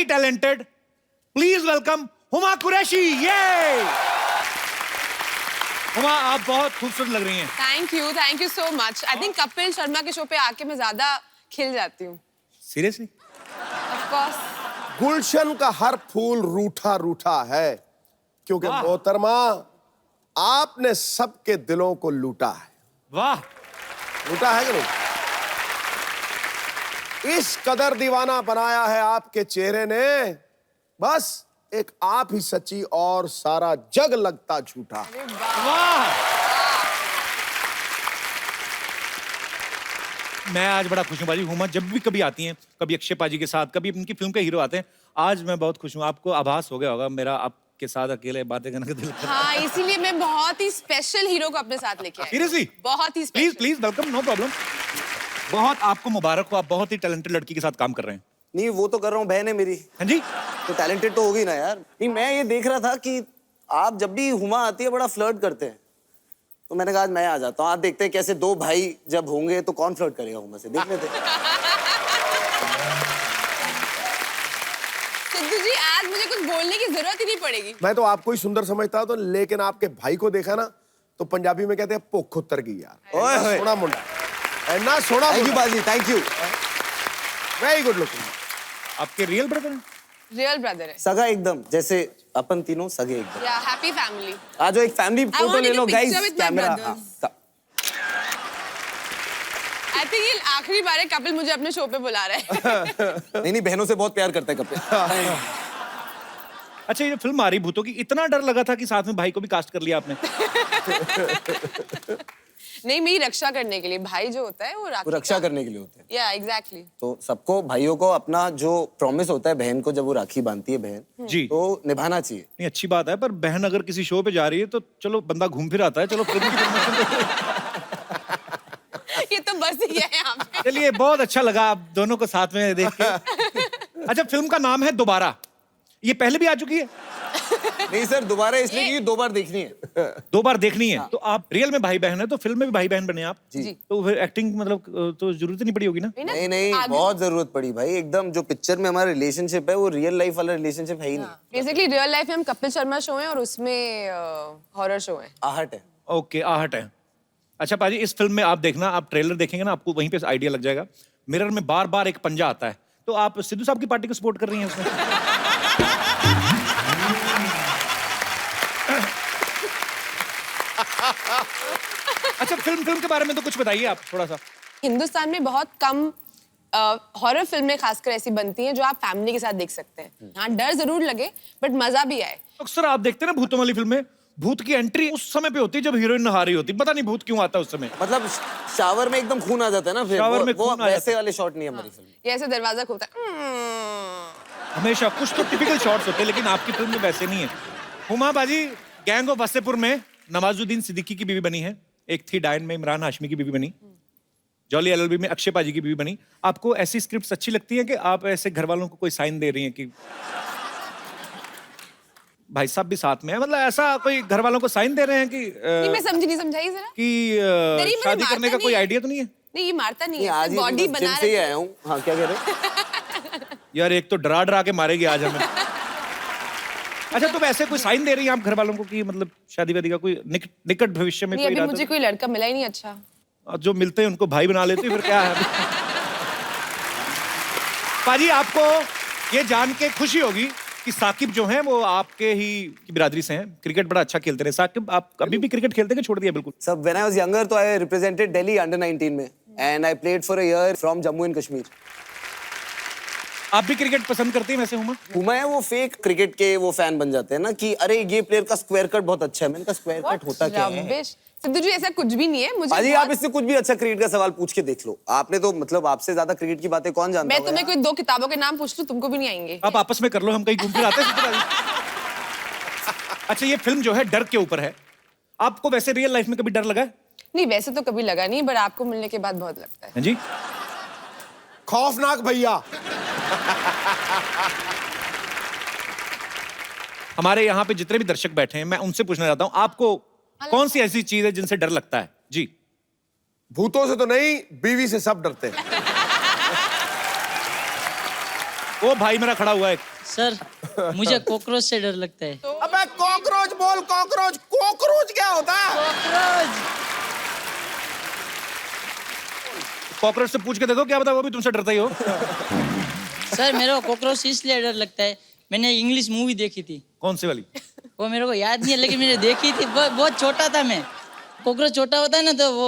Very talented, please welcome Huma Qureshi. ये हुमा, आप बहुत खूबसूरत लग रही हैं। Thank you so much. I think Kapil Sharma के शो पे आके मैं ज्यादा खिल जाती हूँ। सीरियसली? Of course. गुलशन का हर फूल रूठा रूठा है, क्योंकि मोहतरमा आपने सबके दिलों को लूटा है। वाह, लूटा है कि नहीं? इस कदर दीवाना बनाया है आपके चेहरे ने, बस एक आप ही सच्ची और सारा जग लगता झूठा। वाह। मैं आज बड़ा खुश हूँ बाजी। हुमा जब भी कभी आती हैं, कभी अक्षय पाजी के साथ, कभी उनकी फिल्म के हीरो आते हैं, आज मैं बहुत खुश हूँ। आपको आभास हो गया होगा मेरा आपके साथ अकेले बातें करने का दिल करता है। हाँ, इसीलिए मैं बहुत ही स्पेशल हीरो को अपने साथ लेके आई। सीरियसली? बहुत ही special. Please welcome, no problem. बहुत आपको मुबारक हो, आप बहुत ही टैलेंटेड लड़की के साथ काम कर रहे हैं। नहीं, वो तो कर रहा हूँ, बहन है मेरी। हाँ जी, तो टैलेंटेड तो होगी ना यार। नहीं, मैं ये देख रहा था कि आप जब भी हुमा आती है बड़ा फ्लर्ट करते हैं, तो मैंने कहा आज मैं आ जाता हूँ। आप देखते हैं कैसे दो भाई जब होंगे तो कौन फ्लर्ट करेगा हुमा से, देख लेते हैं। सिद्धू जी, आज मुझे कुछ बोलने की जरूरत ही नहीं पड़ेगी। मैं तो आपको ही सुंदर समझता था, लेकिन आपके भाई को देखा ना तो पंजाबी में कहते हैं भुख उतर गई यार। ओए होए। सोना मुंडा, इतना सोना। थैंक यू बाजी, thank you. Very good looking. आपके रियल ब्रदर हैं? रियल ब्रदर है। सगा एकदम, जैसे अपन तीनों सगे एकदम। या हैप्पी फैमिली। आ जाओ, एक फैमिली फोटो ले लो गाइस। कैमरा। आई थिंक ये आखिरी बार है कपिल मुझे अपने शो पे बुला रहा है। नहीं, बहनों से बहुत प्यार करता है कपिल। अच्छा, ये फिल्म आ रही भूतों की, इतना डर लगा था कि साथ में भाई को भी कास्ट कर लिया आपने? नहीं, मेरी रक्षा करने के लिए। भाई जो होता है वो रक्षा करने के लिए होते हैं। या एग्जैक्टली। तो सबको, भाइयों को अपना जो प्रॉमिस होता है बहन को जब वो राखी बांधती है बहन जी, तो निभाना चाहिए। नहीं अच्छी बात है, पर बहन अगर किसी शो पे जा रही है तो चलो बंदा घूम फिर आता है। चलो फिल्म की प्रमोशन। ये तो बस ही है यहाँ पे। चलिए, बहुत अच्छा लगा आप दोनों को साथ में देख के। अच्छा, फिल्म का नाम है दोबारा, ये पहले भी आ चुकी है? नहीं सर, दोबारा इसलिए क्योंकि दो बार देखनी है। दो बार देखनी है। तो आप रियल में भाई बहन है, तो फिल्म में भी भाई बहन बने आप जी। तो फिर एक्टिंग मतलब तो जरूरत ही नहीं पड़ी होगी ना? नहीं नहीं, बहुत जरूरत पड़ी भाई। एकदम जो पिक्चर में हमारा रिलेशनशिप है वो रियल लाइफ वाला रिलेशनशिप है ही नहीं। बेसिकली रियल लाइफ में हम कपिल शर्मा शो है और उसमें हॉरर शो है। आहट है। ओके, आहट है। अच्छा पाजी, इस फिल्म में आप देखना, आप ट्रेलर देखेंगे ना, आपको वहीं पे आइडिया लग जाएगा। मिरर में बार बार एक पंजा आता है, तो आप सिद्धू साहब की पार्टी को सपोर्ट कर रही हैं उसमें? अच्छा, फिल्म के बारे में तो कुछ बताइए आप थोड़ा सा। हिंदुस्तान में बहुत कम हॉरर फिल्में खासकर ऐसी बनती हैं जो आप फैमिली के साथ देख सकते हैं। हाँ, डर जरूर लगे बट मजा भी आए। अक्सर आप देखते हैं ना भूतों वाली फिल्में, भूत की एंट्री उस समय पे होती है जब हीरोइन नहा रही होती है। पता नहीं भूत क्यों आता है उस समय। मतलब शावर में एकदम खून आ जाता है ना, फिर शावर में वो खून आ वैसे जाता है। वाले शॉट नहीं है हमारी फिल्म। ये ऐसे दरवाजा खुलता है। हमेशा कुछ तो टिपिकल शॉट्स होते हैं, लेकिन आपकी फिल्म में वैसे नहीं है। हुमा बाजी गैंग ऑफ वासेपुर में नवाजुद्दीन सिद्दीकी की बीवी बनी है, एक थी डायन में इमरान हाशमी की बीवी बनी, जॉली एलएलबी में अक्षय पाजी की बीवी बनी। आपको ऐसी स्क्रिप्ट्स अच्छी लगती है कि आप ऐसे घर वालों को कोई साइन दे रही हैं कि भाई साहब भी साथ में है, मतलब ऐसा कोई घर वालों को साइन दे रहे हैं कि नहीं, मैं समझी नहीं जरा कि शादी करने का कोई आइडिया तो नहीं है? नहीं, ये मारता नहीं आज है, ही बॉडी जिम बना से ही रहा आया हूँ। हाँ, क्या कह रहे हो? यार, एक तो डरा के मारेगी आज हमें। अच्छा, तो वैसे कोई साइन दे रही है आप घर वालों को कि मतलब शादी वादी का कोई निकट भविष्य में नहीं, कोई अभी इरादा? मुझे कोई लड़का मिला ही नहीं अच्छा। जो मिलते हैं उनको भाई बना लेते हैं, फिर क्या है? पाजी, आपको ये जान के खुशी होगी कि साकिब जो हैं वो आपके ही की बिरादरी से हैं, क्रिकेट बड़ा अच्छा खेलते रहे। साकिब, आप अभी भी क्रिकेट खेलते हैं कि छोड़ दिया बिल्कुल? सब व्हेन आई वाज यंगर तो आई रिप्रेजेंटेड दिल्ली अंडर 19 में and I played for a year from Jammu and Kashmir. आप भी क्रिकेट पसंद करते हैं वैसे हुमा? हुमा है वो फेक क्रिकेट के वो फैन बन जाते हैं ना कि अरे ये प्लेयर का स्क्वायर कट बहुत अच्छा है। मैंने कहा स्क्वायर कट होता क्या है? रबिश। सिद्धू जी, ऐसा कुछ भी नहीं है। मुझे अजी आप इससे कुछ भी अच्छा क्रिकेट का सवाल पूछ के देख लो। आपने तो मतलब आपसे ज्यादा क्रिकेट की बातें कौन जानता मैं होगा तुम्हें यार? कोई 2 किताबों के नाम पूछ लूं, तुमको भी नहीं आएंगे। आप आपस में कर लो, हम कहीं घूम फिर आते हैं। अच्छा, ये फिल्म जो है डर के ऊपर है। आपको वैसे रियल लाइफ में कभी डर लगा है? नहीं, वैसे तो कभी लगा नहीं, बट आपको मिलने के बाद बहुत लगता है। हाँ जी, खौफनाक भैया। हमारे यहाँ पे जितने भी दर्शक बैठे हैं, मैं उनसे पूछना चाहता हूँ, आपको कौन सी ऐसी चीज है जिनसे डर लगता है? जी। भूतों से तो नहीं, बीवी से सब डरते हैं। वो भाई मेरा खड़ा हुआ है। सर मुझे कॉकरोच से डर लगता है। अबे कॉकरोच बोल, कॉकरोच। कॉकरोच क्या होता है? कॉकरोच। कॉकरोच से पूछ के देखो, क्या पता वो भी तुमसे डरता ही हो। सर मेरे को कॉकरोच इसलिए डर लगता है, मैंने इंग्लिश मूवी देखी थी, कौन सी वाली? वो मेरे को याद नहीं है लेकिन मैंने देखी थी, बहुत छोटा था मैं। कॉकरोच छोटा होता है ना तो वो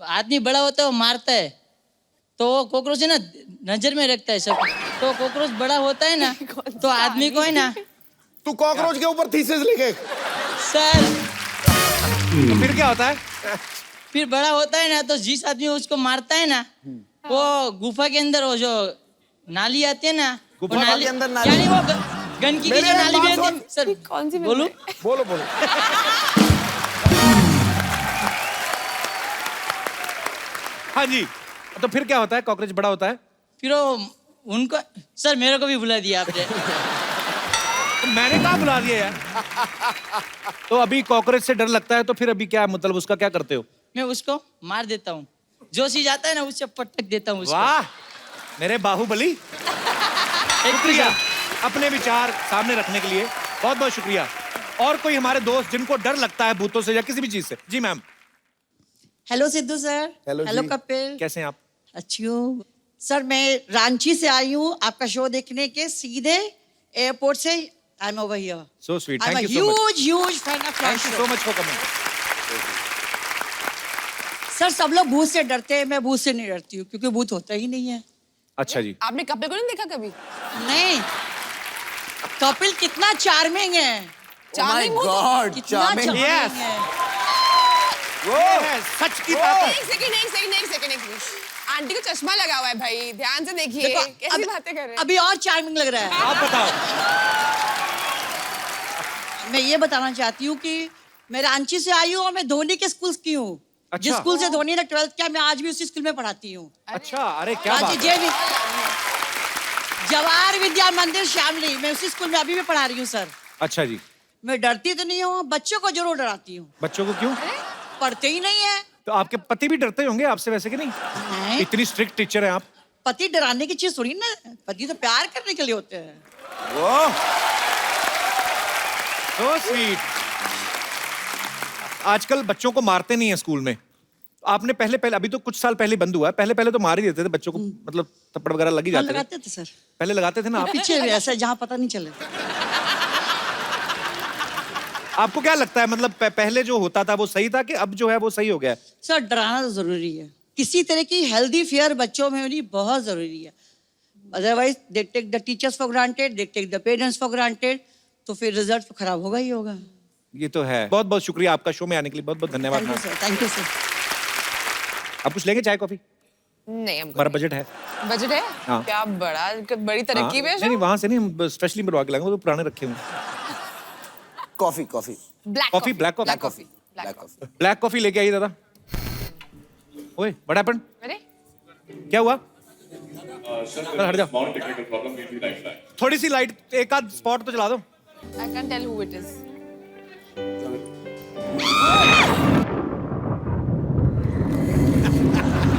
आदमी बड़ा होता है वो मारता है, तो वो कॉकरोच है ना नजर में रखता है सब। तो कॉकरोच बड़ा होता है ना तो आदमी को है ना। तू कॉकरोच के ऊपर थीसिस लिखे। सर तो फिर क्या होता है? फिर बड़ा होता है ना तो जिस आदमी उसको मारता है ना वो गुफा के अंदर वो जो नाली आती है ना, वो गुफा के अंदर नाली? यानी वो गंदगी की मेरे जो नाली भी बात आती है। सर कौन सी बोलूं? बोलो बोलो। हाँ जी, तो फिर क्या होता है? कॉकरोच बड़ा होता है, फिर वो उनको, सर मेरे को भी बुला दिया आपने। तो मैंने कहाँ बुला दिया यार। तो अभी कॉकरोच से डर लगता है, तो फिर अभी क्या मतलब उसका क्या करते हो? मैं उसको मार देता हूँ, जो चीज आता है ना उससे पटक देता हूँ उसको। वाह मेरे बाहुबली, शुक्रिया अपने विचार सामने रखने के लिए, बहुत बहुत शुक्रिया। और कोई हमारे दोस्त जिनको डर लगता है भूतों से या किसी भी चीज से? जी ma'am. Hello Sidhu sir. Hello hello ji. Kapil. कैसे हैं आप? अच्छी हूँ सर। मैं रांची से आई हूँ आपका शो देखने के, सीधे एयरपोर्ट से I am over here. So sweet, I am thank you so much. Huge fan of your thank you show. So much for coming. Sir सब लोग भूत से डरते हैं, मैं भूत से नहीं डरती हूँ क्योंकि भूत होता ही नहीं है। अच्छा जी, आपने कपिल को नहीं देखा कभी? नहीं, कपिल कितना चार्मिंग है, Oh my Charming हो तो- God, कितना charming. Charming Yes. है। ये है सच की बात है। एक सेकंड। आंटी को चश्मा लगा हुआ है भाई, ध्यान से देखिए। देखो, कैसी बातें कर रहे हैं? अभी और चार्मिंग लग रहा है। आप बताओ। मैं ये बताना चाहती हूँ कि मैं रांची से आई हूँ और मैं धोनी के स्कूल की हूँ। अच्छा। जिस स्कूल से धोनी ने 12th किया, मैं आज भी उसी स्कूल में पढ़ाती हूँ। अच्छा, अरे क्या बात है। जवाहर विद्या मंदिर श्यामली, मैं उसी स्कूल में अभी भी पढ़ा रही हूँ सर। अच्छा जी, मैं डरती तो नहीं हूँ, बच्चों को जरूर डराती हूँ, बच्चों को क्यों? पढ़ते ही नहीं है। तो आपके पति भी डरते होंगे आपसे वैसे कि नहीं? नहीं, इतनी स्ट्रिक्ट टीचर हैं आप। पति डराने की चीज थोड़ी ना, पति तो प्यार करने के लिए होते हैं। So sweet. आजकल बच्चों को मारते नहीं है स्कूल में। आपने पहले अभी तो कुछ साल पहले बंद हुआ है, पहले तो मार ही देते थे बच्चों को, मतलब थप्पड़ वगैरह लग ही हाँ, जाते थे। लगाते थे सर, पहले लगाते थे ना आप? पीछे भी ऐसा जहाँ पता नहीं चले। आपको क्या लगता है, मतलब पहले जो होता था वो सही था कि अब जो है वो सही हो गया है? सर डराना तो जरूरी है, किसी तरह की हेल्दी फियर बच्चों में होनी बहुत जरूरी है। Otherwise they take the teachers for granted, they take the parents for granted, तो फिर रिजल्ट तो खराब होगा ही होगा। ये तो है। बहुत बहुत शुक्रिया आपका शो में आने के लिए, बहुत बहुत धन्यवाद। Thank you sir, thank you sir. आप कुछ लेंगे चाय कॉफी? नहीं, हमको हमारा बजट है। बजट है? हाँ। क्या बड़ी हाँ, तरक्की है। नहीं वहां से नहीं, हम स्पेशली बनवा के लाएंगे, वो तो पुराने रखे हुए। Coffee black coffee, black coffee? Black coffee. Black coffee लेके आइए दादा। ओए व्हाट हैपेंड? अरे क्या हुआ? Sir, हट जाओ। small technical problem, maybe lifeline. थोड़ी सी लाइट, एक आध स्पॉट तो चला दो। I can tell who it is.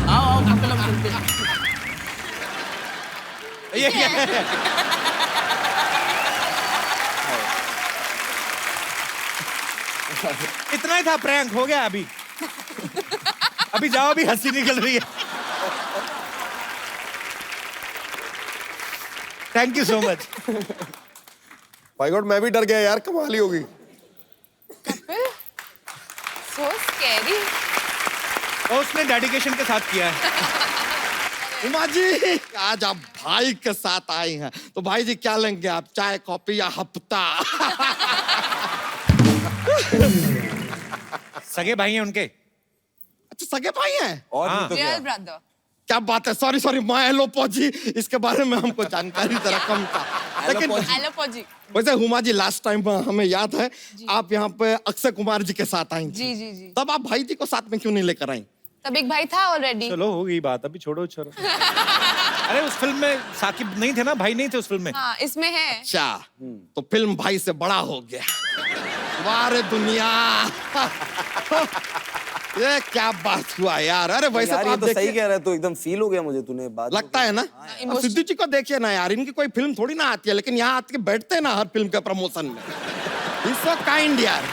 आओ कपिल हम चलते हैं। ये क्या है? इतना ही था, प्रैंक हो गया अभी। अभी जाओ, अभी हंसी निकल रही है। Thank you so much. भाई गॉड, मैं भी डर गया यार, कमाल ही होगी। कपिल सो स्कैरी। और उसने डेडिकेशन के साथ किया है। उमा जी, आज आप भाई के साथ आई हैं, तो भाई जी क्या लेंगे आप, चाय कॉफी या हफ्ता? सगे भाई हैं उनके। अच्छा सगे भाई हैं? और हाँ। नहीं तो क्या? Real brother. क्या बात है, सॉरी माय एलोपो जी, इसके बारे में हमको जानकारी जरा कम था। लेकिन हेलो पॉजी। वैसे हुमा जी, लास्ट टाइम हमें याद है आप यहाँ पे अक्षय कुमार जी के साथ आई थी। जी। तब आप भाई जी को साथ में क्यों नहीं लेकर आई? तब एक भाई था ऑलरेडी। चलो हो गई बात, अभी छोड़ो। अरे उस फिल्म में साकिब नहीं थे ना, भाई नहीं थे उस फिल्म में। हाँ, इसमें है। अच्छा, तो फिल्म भाई से बड़ा हो गया। वाह रे दुनिया। ये क्या बात हुआ यार। अरे वैसे यार तो ये आप तो सही देखिए, कह रहा है, तो एकदम फील हो गया मुझे, तूने बात लगता है ना। अब सिद्धू जी को देखिए ना यार, इनकी कोई फिल्म थोड़ी ना आती है, लेकिन यहाँ आके बैठते हैं ना हर फिल्म के प्रमोशन में। He's so kind यार।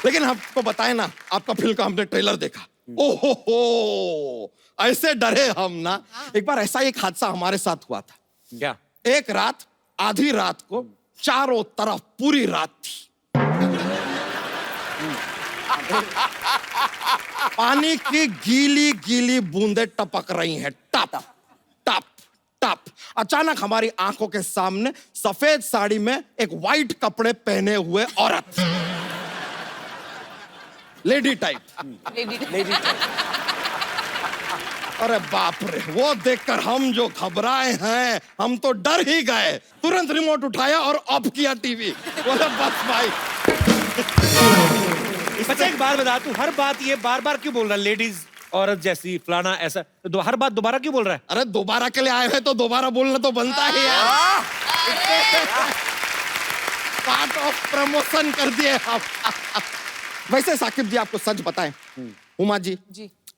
लेकिन आपको बताए ना, आपका फिल्म का हमने ट्रेलर देखा, ओहो ऐसे डरे हम ना। एक बार ऐसा एक हादसा हमारे साथ हुआ था। क्या? एक रात, आधी रात को चारों तरफ पूरी रात थी, पानी की गीली गीली बूंदें टपक रही हैं, टप टप टप। अचानक हमारी आंखों के सामने सफेद साड़ी में एक वाइट कपड़े पहने हुए औरत, लेडी टाइप। लेडी अरे बाप रे, वो देखकर हम जो घबराए हैं, हम तो डर ही गए। तुरंत रिमोट उठाया और ऑफ किया टीवी। बोला बस भाई। बच्चा एक बात बता, तू हर बात ये बार बार क्यों बोल रहा है? लेडीज, औरत जैसी, फलाना ऐसा, तो हर बात दोबारा क्यों बोल रहा है? अरे दोबारा के लिए आए हैं तो दोबारा बोलना तो बनता है यार। पार्ट ऑफ प्रमोशन कर दिए हम। वैसे साकिब जी, आपको सच बताएं, उमा जी,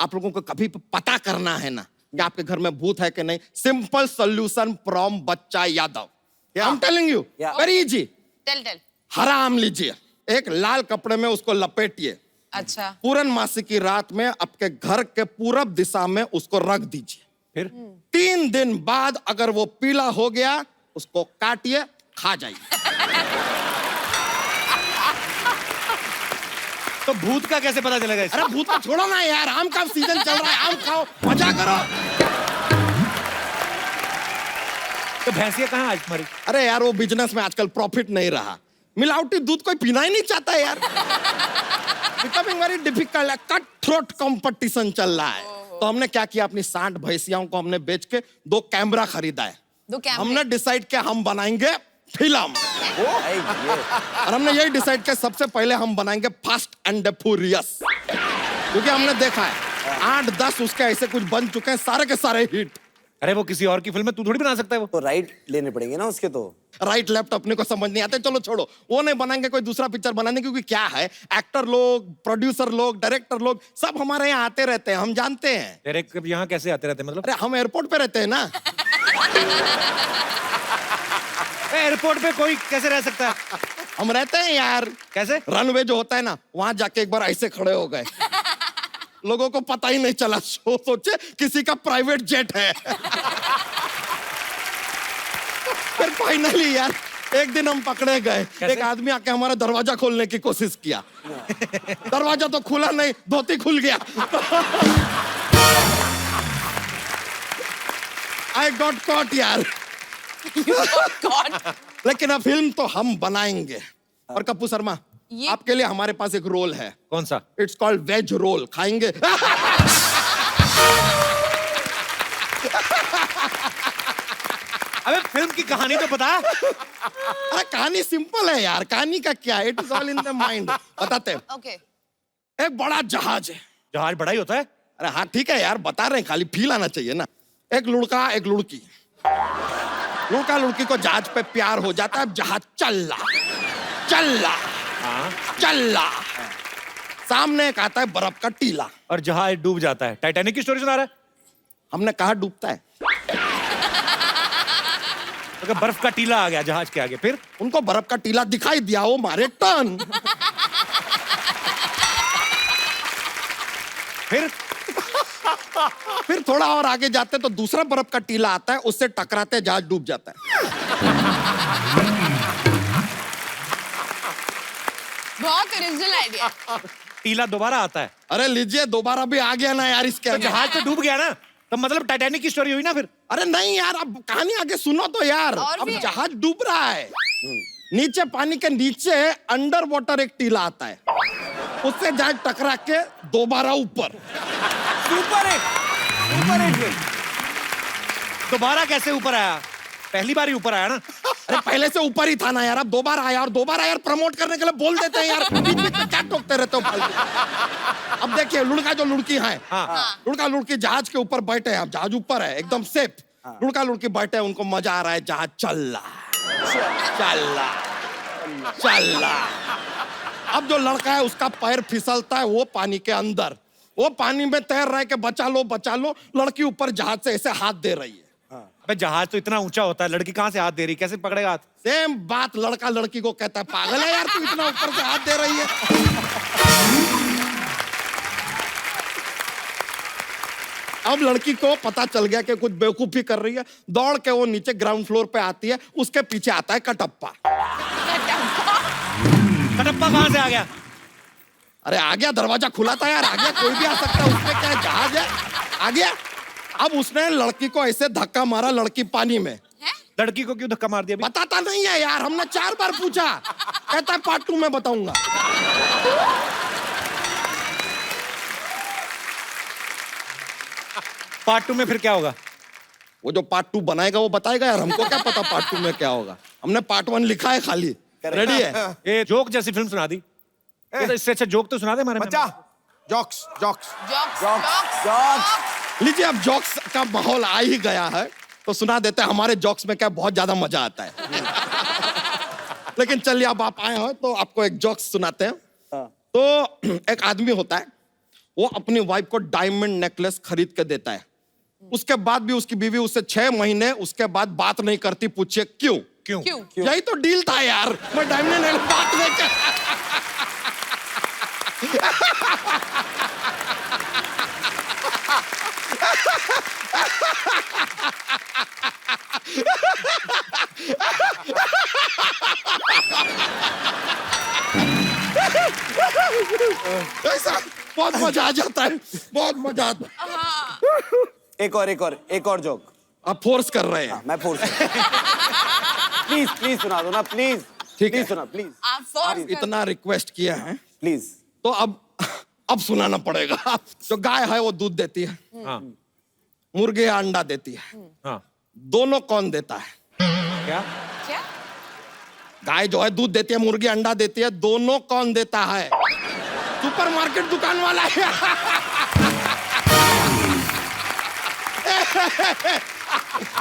आप लोगों को कभी पता करना है ना कि आपके घर में भूत है कि नहीं, simple solution from Bachcha Yadav. I am telling you, very easy. Tell. हरा आम लीजिए, एक लाल कपड़े में उसको लपेटिए, अच्छा। पूर्णमासी की रात में आपके घर के पूरब दिशा में उसको रख दीजिए। फिर 3 दिन बाद अगर वो पीला हो गया, उसको काटिए, खा जाइए। तो भूत का कैसे पता चलेगा इसका? अरे भूत को छोड़ो ना यार, आम का सीजन चल रहा है, आम खाओ, मजा करो। तो भैंसिया कहाँ आज तुम्हारी? अरे यार, वो बिजनेस में आजकल प्रॉफिट नहीं रहा, मिलावटी दूध कोई पीना ही नहीं चाहता है यार। Becoming very difficult, cut throat competition चल रहा है। तो हमने क्या किया, अपनी 60 भैंसियाओं को हमने बेच के 2 कैमरा खरीदा है। 2 कैमरे? हमने डिसाइड किया हम बनाएंगे फिल्म, और हमने यही डिसाइड किया सबसे पहले हम बनाएंगे फास्ट एंड फ्यूरियस, क्योंकि हमने देखा है 8-10 उसके ऐसे कुछ बन चुके हैं, सारे के सारे हिट। अरे वो किसी और की फिल्म है, तू थोड़ी बना सकता है वो। तो राइट लेने पड़ेंगे ना उसके। तो राइट लेफ्ट अपने को समझ नहीं आते, चलो छोड़ो, वो नहीं बनाएंगे, कोई दूसरा पिक्चर बनाने, क्योंकि क्या है, एक्टर लोग, प्रोड्यूसर लोग, डायरेक्टर लोग सब हमारे यहाँ आते रहते हैं, हम जानते हैं। डायरेक्टर यहाँ कैसे आते रहते हैं मतलब? अरे हम एयरपोर्ट पे रहते हैं ना। एयरपोर्ट पे कोई कैसे रह सकता है? हम रहते हैं यार। कैसे? रनवे जो होता है ना, वहां जाके एक बार ऐसे खड़े हो गए, लोगों को पता ही नहीं चला, सोचे किसी का प्राइवेट जेट है। फिर फाइनली यार एक दिन हम पकड़े गए, एक आदमी आके हमारा दरवाजा खोलने की कोशिश किया, दरवाजा तो खुला नहीं, धोती खुल गया। आई गॉट कॉट यार। लेकिन अब फिल्म तो हम बनाएंगे। और कप्पू शर्मा, आपके लिए हमारे पास एक रोल है। कौन सा? इट्स कॉल्ड वेज रोल, खाएंगे? अबे फिल्म की कहानी तो बता। अरे कहानी सिंपल है यार, कहानी का क्या है, it is all in the mind. बताते हैं। ओके। एक बड़ा जहाज है। जहाज बड़ा ही होता है? अरे हाँ ठीक है यार, बता रहे हैं, खाली फील आना चाहिए ना। एक लड़का एक लड़की, लड़का लड़की को जहाज पे प्यार हो जाता है, जहाज चल रहा सामने एक आता है बर्फ का टीला, और जहाज डूब जाता है। टाइटैनिक की स्टोरी सुना रहा है? हमने कहा डूबता है, तो बर्फ का टीला आ गया जहाज के आगे, फिर उनको बर्फ का टीला दिखाई दिया, वो मारे टर्न। फिर थोड़ा और आगे जाते तो दूसरा बर्फ का टीला आता है, उससे टकराते जहाज डूब जाता है। बहुत ओरिजिनल आइडिया। टीला दोबारा आता है। अरे लीजिए, दोबारा भी आ गया ना यार इसके तो अंदर। जहाज तो डूब गया ना, तो मतलब टाइटैनिक की स्टोरी हुई ना फिर? अरे नहीं यार, अब कहानी आगे सुनो तो यार। और अब भी है? जहाज डूब रहा है, नीचे पानी के नीचे अंडर वाटर एक टीला आता है, उससे जहाज टकरा के दोबारा ऊपर। ऊपर दोबारा कैसे ऊपर आया? पहली बार ही ऊपर आया ना। अरे पहले से ऊपर ही था ना यार, अब दोबारा आया, और दोबारा यार प्रमोट करने के लिए बोल देते हैं यार, बीच बीच में क्या टोकते रहते हो फालतू। अब देखिए, लड़का जो लड़की है, लड़का लड़की जहाज के ऊपर बैठे हैं, अब जहाज ऊपर है एकदम सेफ, लड़का लड़की बैठे हैं, उनको मजा आ रहा है, जहाज चल रहा अब जो लड़का है उसका पैर फिसलता है वो पानी के अंदर, वो पानी में तैर रहा है कि बचा लो, लड़की ऊपर जहाज से ऐसे हाथ दे रही है। अबे जहाज तो इतना ऊंचा होता है, लड़की कहाँ से हाथ दे रही, कैसे पकड़ेगा हाथ? सेम बात लड़का लड़की को कहता है, पागल है यार तू, इतना ऊपर से हाथ दे रही है। अब लड़की को पता चल गया कि कुछ बेवकूफी कर रही है, दौड़ के वो नीचे ग्राउंड फ्लोर पे आती है, उसके पीछे आता है कटप्पा। कटप्पा कहाँ से आ गया? अरे आ गया, दरवाजा खुला था यार, आ गया, कोई भी आ सकता है, उसमें क्या है, जहाज है, आ गया। अब उसने लड़की को ऐसे धक्का मारा, लड़की पानी में। लड़की को क्यों धक्का मार दिया? बताता नहीं है यार, हमने 4 बार पूछा, कहता है पार्ट 2 में बताऊंगा। पार्ट 2 में फिर क्या होगा? वो जो पार्ट 2 बनाएगा वो बताएगा यार, हमको क्या पता पार्ट 2 में क्या होगा। हमने पार्ट 1 लिखा है खाली, रेडी है। ये जोक जैसी फिल्म सुना दी, ये तो इससे अच्छा जोक तो सुना दे हमारे में। बच्चा जॉक्स जॉक्स लीजिए, अब जॉक्स का माहौल आ ही गया है तो सुना देते हैं। हमारे जॉक्स में क्या बहुत ज्यादा मजा आता है। लेकिन चलिए, अब आप आए हो तो आपको एक जॉक्स सुनाते हैं। तो एक आदमी होता है, वो अपनी वाइफ को डायमंड नेकलेस खरीद के देता है, उसके बाद भी उसकी बीवी उससे 6 महीने उसके बाद बात नहीं करती। पूछिए क्यों? क्यों? यही तो डील था यार, मैं डायमंड नेकलेस बात नहीं कर। ऐसा बहुत मजा आ जाता है, बहुत मजा आता है। एक और जोक। आप फोर्स कर रहे हैं। मैं फोर्स प्लीज सुना दो ना, प्लीज। ठीक है, सुना प्लीज, आप फोर्स इतना रिक्वेस्ट किया है प्लीज। तो अब सुनाना पड़ेगा। जो गाय है वो दूध देती है, हाँ मुर्गी अंडा देती है, हाँ। दोनों कौन देता है? क्या? क्या? गाय जो है दूध देती है, मुर्गी अंडा देती है, दोनों कौन देता है? सुपरमार्केट दुकान वाला है।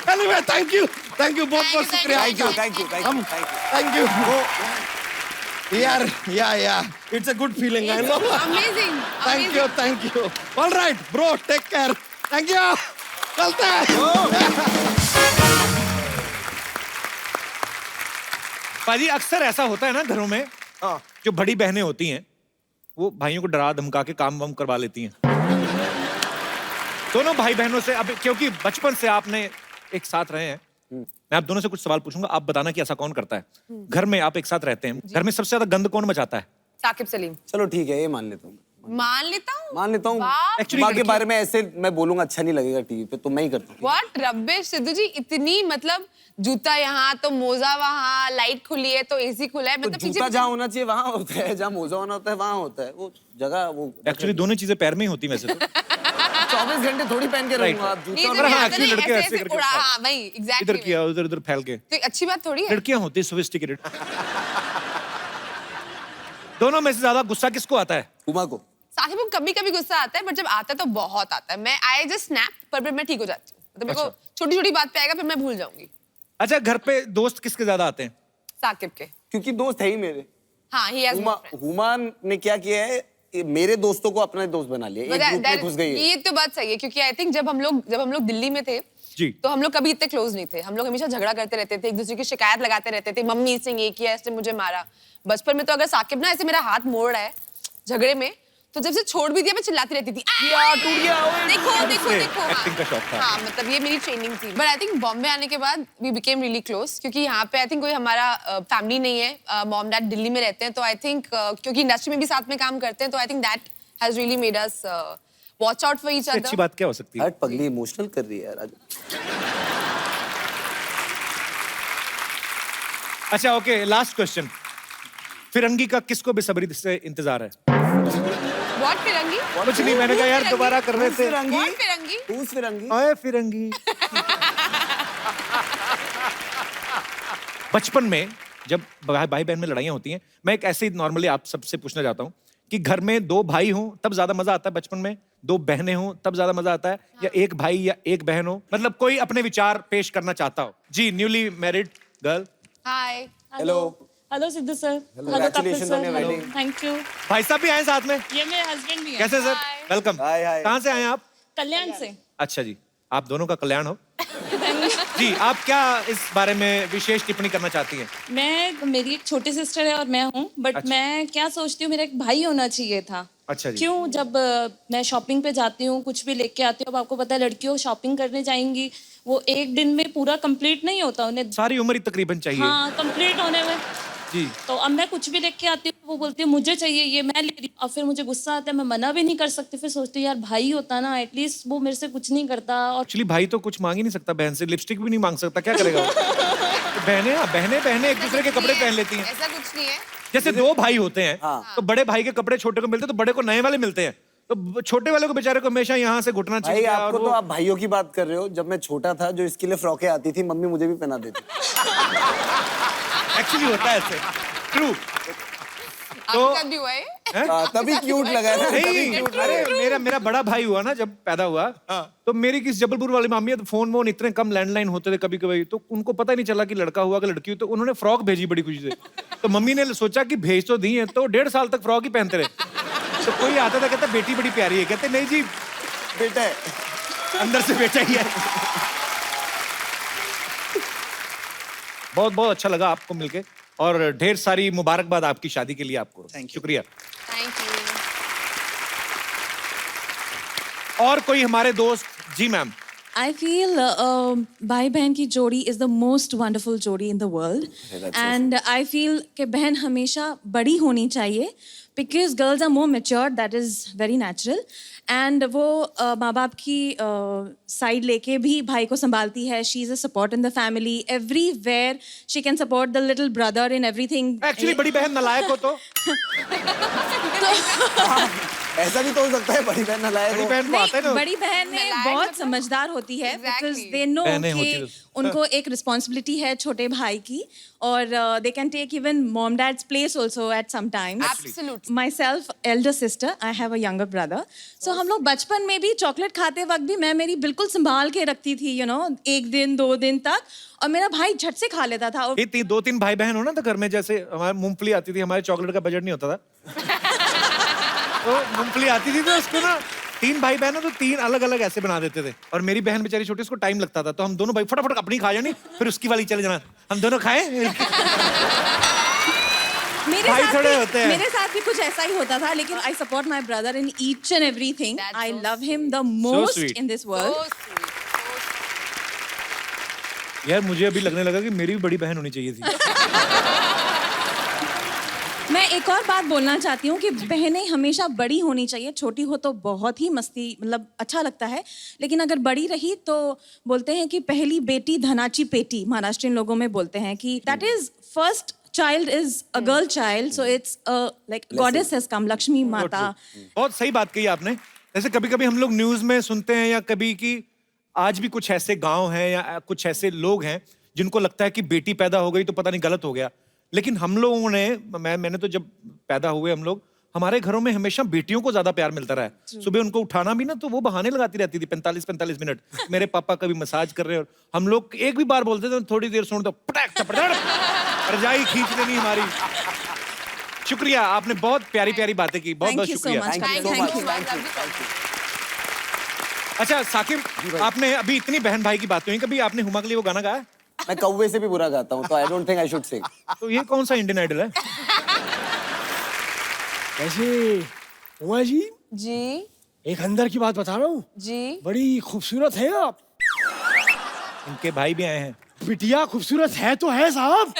Anyway, thank you बहुत बहुत शुक्रिया। Thank you. Yeah, it's a good feeling, I know. Amazing. Thank you. All right, bro, take care. Thank you. चलते हैं। पाजी, अक्सर ऐसा होता है ना घरों में, जो बड़ी बहनें होती हैं वो भाइयों को डरा धमका के काम वाम करवा लेती हैं। दोनों भाई बहनों से, अब क्योंकि बचपन से आपने एक साथ रहे हैं, मैं आप दोनों से कुछ सवाल पूछूंगा, आप बताना कि ऐसा कौन करता है। घर में आप एक साथ रहते हैं, घर में सबसे ज्यादा गंद कौन मचाता है? साकिब सलीम। चलो ठीक है, ये मान लेता हूँ। मान लेता हूँ। Actually, एक्चुअली के लड़की- बारे में ऐसे मैं बोलूंगा अच्छा नहीं लगेगा टीवी पे, तो मैं ही करता हूँ। व्हाट रबिश सिद्धू जी, इतनी मतलब जूता यहाँ तो मोजा वहाँ, लाइट खुली है तो एसी खुला है, तो मतलब जूता जहाँ होना चाहिए वहाँ होता है, जहाँ मोजा होना होता है वहाँ होता है, वो जगह वो। एक्चुअली दोनों चीजें पैर में ही होती वैसे तो। 24 घंटे थोड़ी पहन के रहूंगा आप नहीं, जूता। तो हाँ, नहीं, actually नहीं, लड़के ऐसे ऐसे करके उड़ा, उड़ाते हाँ, वही, इधर exactly किया उधर फैल के। तो अच्छी बात थोड़ी है। लड़कियां होती सोफिस्टिकेटेड। दोनों में से ज्यादा गुस्सा किसको आता है? उमा को। साकिब को कभी कभी गुस्सा आता है, बट जब आता है तो बहुत आता है। मैं आई जस्ट स्नैप, पर फिर मैं ठीक हो जाती हूँ। मतलब मेरे को छोटी छोटी बात पे आएगा, फिर मैं भूल जाऊंगी। अच्छा, घर पे दोस्त किसके ज्यादा आते हैं? साकिब के। क्योंकि दोस्त है ही मेरे। हाँ, he has more friends. Huma ने क्या किया है, ये मेरे दोस्तों को अपने दोस्त बना लिया, एक But ग्रुप में घुस गई है। ये तो बात सही है, क्योंकि आई थिंक जब हम लोग दिल्ली में थे जी। तो हम लोग कभी इतने क्लोज नहीं थे। हम लोग हमेशा झगड़ा करते रहते थे, एक दूसरे की शिकायत लगाते रहते थे, मम्मी इसने ये किया, इसने मुझे मारा। बचपन में तो अगर साकिब ना ऐसे मेरा हाथ मोड़ रहा है झगड़े में, तो जब से छोड़ भी दिया मैं चिल्लाती रहती थी, टूट गया, ओए, देखो देखो से देखो। acting का शौक था। हाँ, मतलब ये मेरी ट्रेनिंग थी। बट आई थिंक बॉम्बे आने के बाद वी बिकेम रियली क्लोज, क्योंकि यहाँ पे आई थिंक कोई हमारा फैमिली नहीं है। मॉम डैड दिल्ली में रहते हैं, तो आई थिंक क्योंकि इंडस्ट्री में भी साथ में काम करते हैं, तो I think that has really made us watch out for each अच्छी अदर। बात क्या हो सकती है? हट पगली, इमोशनल कर रही है यार आज। अच्छा, ओके, लास्ट क्वेश्चन। फिरंगी का किसको बेसब्री से इंतजार है? व्हाट फिरंगी? कुछ नहीं, मैंने कहा यार दोबारा कर रहे थे। What Firangi? Who's फिरंगी? ओए फिरंगी। बचपन में जब भाई बहन में लड़ाइयाँ होती हैं, मैं एक ऐसे ही नॉर्मली आप सबसे पूछना चाहता हूँ कि घर में 2 भाई हों तब ज्यादा मजा आता है बचपन में, 2 बहनें हों तब ज्यादा मजा आता है, या 1 भाई या 1 बहन हो? मतलब कोई अपने विचार पेश करना चाहता हो। जी, newly married girl. Hi. Hello. Hello Sidhu sir. Hello Congratulations on your wedding. Thank you. भाई साहब भी आए साथ में। ये मेरे हस्बैंड भी हैं। कैसे सर? वेलकम। हाय, हाय। कहाँ से आए आप? कल्याण से। अच्छा जी, आप दोनों का कल्याण हो। जी, आप क्या इस बारे में विशेष टिप्पणी करना चाहती हैं? मेरी एक छोटी सिस्टर है और मैं हूँ, बट अच्छा। मैं क्या सोचती हूँ, मेरा एक भाई होना चाहिए था। अच्छा जी। क्यों? जब मैं शॉपिंग पे जाती हूँ, कुछ भी लेके आती हूँ, अब आपको पता है लड़कियों शॉपिंग करने जाएंगी, वो एक दिन में पूरा कंप्लीट नहीं होता, उन्हें सारी उम्र ही तकरीबन चाहिए। हाँ कंप्लीट होने में। जी। तो अब मैं कुछ भी लेके आती हूँ, वो बोलती है मुझे चाहिए ये, मैं ले रही हूँ, और फिर मुझे गुस्सा आता है, मैं मना भी नहीं कर सकती, फिर सोचती हूँ यार भाई होता ना, एटलीस्ट वो मेरे से कुछ नहीं करता। और एक्चुअली भाई तो कुछ मांग ही नहीं सकता बहन से, लिपस्टिक भी नहीं मांग सकता, क्या करेगा वो? तो बहनें एक दूसरे के कपड़े पहन लेती हैं। ऐसा कुछ नहीं है। जैसे दो भाई होते हैं हाँ। तो बड़े भाई के कपड़े छोटे को मिलते हैं तो बड़े को नए वाले मिलते हैं, तो छोटे वाले को बेचारे को हमेशा यहाँ से घुटना भाई चाहिए। आपको तो आप भाइयों की बात कर रहे हो। जब मैं छोटा था, जो इसके लिए फ्रॉकें आती थी, मम्मी मुझे भी पहना देती। एक्चुअली होता है ऐसे, ट्रू। आपके साथ भी हुआ है? तभी क्यूट लगा ना। नहीं, अरे मेरा बड़ा भाई हुआ ना, जब पैदा हुआ तो मेरी किस जबलपुर वाली मामी है, तो फोन इतने कम लैंडलाइन होते थे कभी कभी, तो उनको पता ही नहीं चला कि लड़का हुआ कि लड़की हुई, तो उन्होंने फ्रॉक भेजी बड़ी खुशी से। तो मम्मी ने सोचा कि भेज तो दी है, तो 1.5 साल तक फ्रॉक ही पहनते रहे। तो कोई आता था कहता बेटी बड़ी प्यारी है, कहते नहीं जी बेटा है। अंदर से बेटा ही है। बहुत बहुत अच्छा लगा आपको मिलके, और ढेर सारी मुबारकबाद आपकी शादी के लिए आपको। शुक्रिया। Thank you. और कोई हमारे दोस्त? जी मैम। I feel भाई बहन की जोड़ी is the most wonderful जोड़ी in the world, and I feel कि बहन हमेशा बड़ी होनी चाहिए, because girls are more mature, that is very natural, and वो माँ बाप की साइड लेके भी भाई को संभालती है. She is a support in the family, everywhere she can support the little brother in everything. Actually बड़ी बहन नालायक हो तो ऐसा भी तो हो सकता है, बड़ी बहन नालायक बड़ी हो। बहन को आता है ना। बड़ी बहन नालायक बहुत मतलब? समझदार होती है, Exactly. because they know बहनें होती कि हैं। उनको एक रिस्पॉन्सिबिलिटी है छोटे भाई की, और they can take even mom dad's place also at some times. Absolutely. Myself, elder sister, I have a younger brother. So हम लोग बचपन में भी चॉकलेट खाते वक्त भी मैं मेरी बिल्कुल संभाल के रखती थी, you know, 1 दिन 2 दिन तक, और मेरा भाई झट से खा लेता था। और ये 2-3 भाई बहन हो ना, तो घर में जैसे हमारे मूंगफली आती थी, हमारे चॉकलेट का बजट नहीं होता था। तो मूंगफली आती थी तो उसको ना 3 भाई बहन हो तो 3 अलग अलग ऐसे बना देते थे, और मेरी बहन बेचारी छोटी, उसको टाइम लगता था, तो हम दोनों भाई फटाफट अपनी खा जानी, फिर उसकी वाली चले जाना, हम दोनों खाए। भाई थोड़े होते हैं। मेरे साथ भी कुछ ऐसा ही होता था, लेकिन I support my brother in each and everything. That's I so love him the most sweet. in this world. So sweet. यार मुझे अभी लगने लगा कि मेरी भी बड़ी बहन होनी चाहिए थी। मैं एक और बात बोलना चाहती हूँ कि बहनें हमेशा बड़ी होनी चाहिए, छोटी हो तो बहुत ही मस्ती, मतलब अच्छा लगता है, लेकिन अगर बड़ी रही तो बोलते हैं कि पहली बेटी धनाची पेटी, महाराष्ट्रियन लोगों में बोलते हैं कि that is first child is a girl child, so it's like goddess has come, Lakshmi माता। बहुत सही बात कही आपने। जैसे कभी कभी हम लोग न्यूज में सुनते हैं या कभी कि आज भी कुछ ऐसे गांव हैं या कुछ ऐसे लोग हैं जिनको लगता है कि बेटी पैदा हो गई तो पता नहीं गलत हो गया, लेकिन हम लोगों ने, मैंने तो जब पैदा हुए हम लोग, हमारे घरों में हमेशा बेटियों को ज्यादा प्यार मिलता रहा है। सुबह उनको उठाना भी ना तो वो बहाने लगाती रहती थी 45-45 मिनट, मेरे पापा कभी मसाज कर रहे हैं, और हम लोग एक भी बार बोलते थे थोड़ी देर सुन तो पटक चपड़ रजाई खींच लेनी हमारी। शुक्रिया, आपने बहुत प्यारी प्यारी बातें की, बहुत बहुत Thank you so शुक्रिया। much. Thank you so Thank much. you so much. Thank you. अच्छा साकिब, आपने अभी इतनी बहन भाई की बात हुई, कभी आपने हुमा के लिए वो गाना गाया? मैं कौवे से भी बुरा गाता हूँ, तो I don't think I should सिंग। तो ये कौन सा इंडियन आइडल है? वैसे उमा जी, जी एक अंदर की बात बता रहा हूँ, जी। बड़ी खूबसूरत है आप। इनके भाई भी आए हैं। बिटिया खूबसूरत है तो है साहब,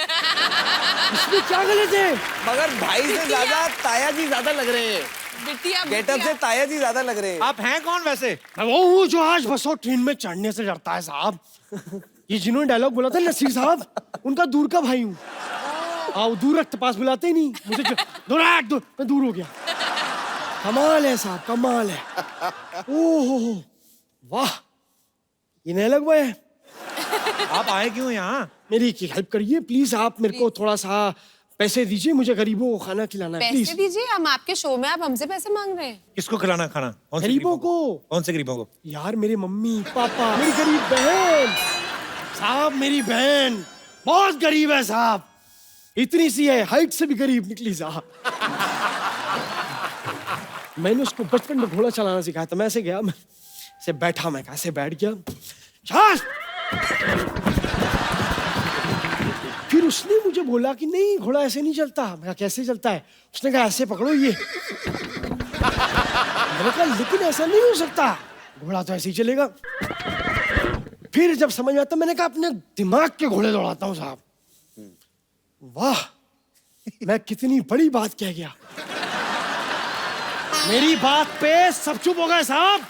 इसमें क्या गलत है? मगर भाई से ज्यादा ताया जी ज्यादा लग रहे हैं। बिटिया गेटअप से ताया जी ज्यादा लग रहे हैं। आप हैं कौन वैसे? मैं वो हूँ जो आज बसों ट्रेन में चढ़ने से डरता है साहब। ये जिन्होंने डायलॉग बोला था नसीर साहब, उनका दूर का भाई हूँ। आओ दूर रख, पास बुलाते ही नहीं मुझे, मैं दूर हो गया। कमाल है साहब, कमाल है। ओहो वाह, ये नया लग है। आप आए क्यों यहाँ? मेरी हेल्प करिए प्लीज, आप मेरे को थोड़ा सा पैसे दीजिए, मुझे गरीबों को खाना खिलाना है पैसे प्लीज। दीजिए, हम आपके शो में, आप हमसे पैसे मांग रहे हैं? किसको खिलाना खाना? कौन से गरीबों को। कौन से गरीबों को? यार मेरे मम्मी पापा, मेरी गरीब बहन साहब, मेरी बहन बहुत गरीब है साहब, इतनी सी है, हाइट से भी करीब निकली साहब। मैंने उसको बचपन में घोड़ा चलाना सिखाया था। मैं ऐसे गया, मैं ऐसे बैठा, मैं ऐसे बैठ गया, चल। फिर उसने मुझे बोला कि नहीं, घोड़ा ऐसे नहीं चलता। मैं कहा कैसे चलता है? उसने कहा ऐसे पकड़ो ये। मैंने कहा लेकिन ऐसा नहीं हो सकता, घोड़ा तो ऐसे ही चलेगा। फिर जब समझ में आता, मैंने कहा अपने दिमाग के घोड़े दौड़ाता हूँ साहब। वाह, मैं कितनी बड़ी बात कह गया। मेरी बात पे सब चुप हो गए साहब।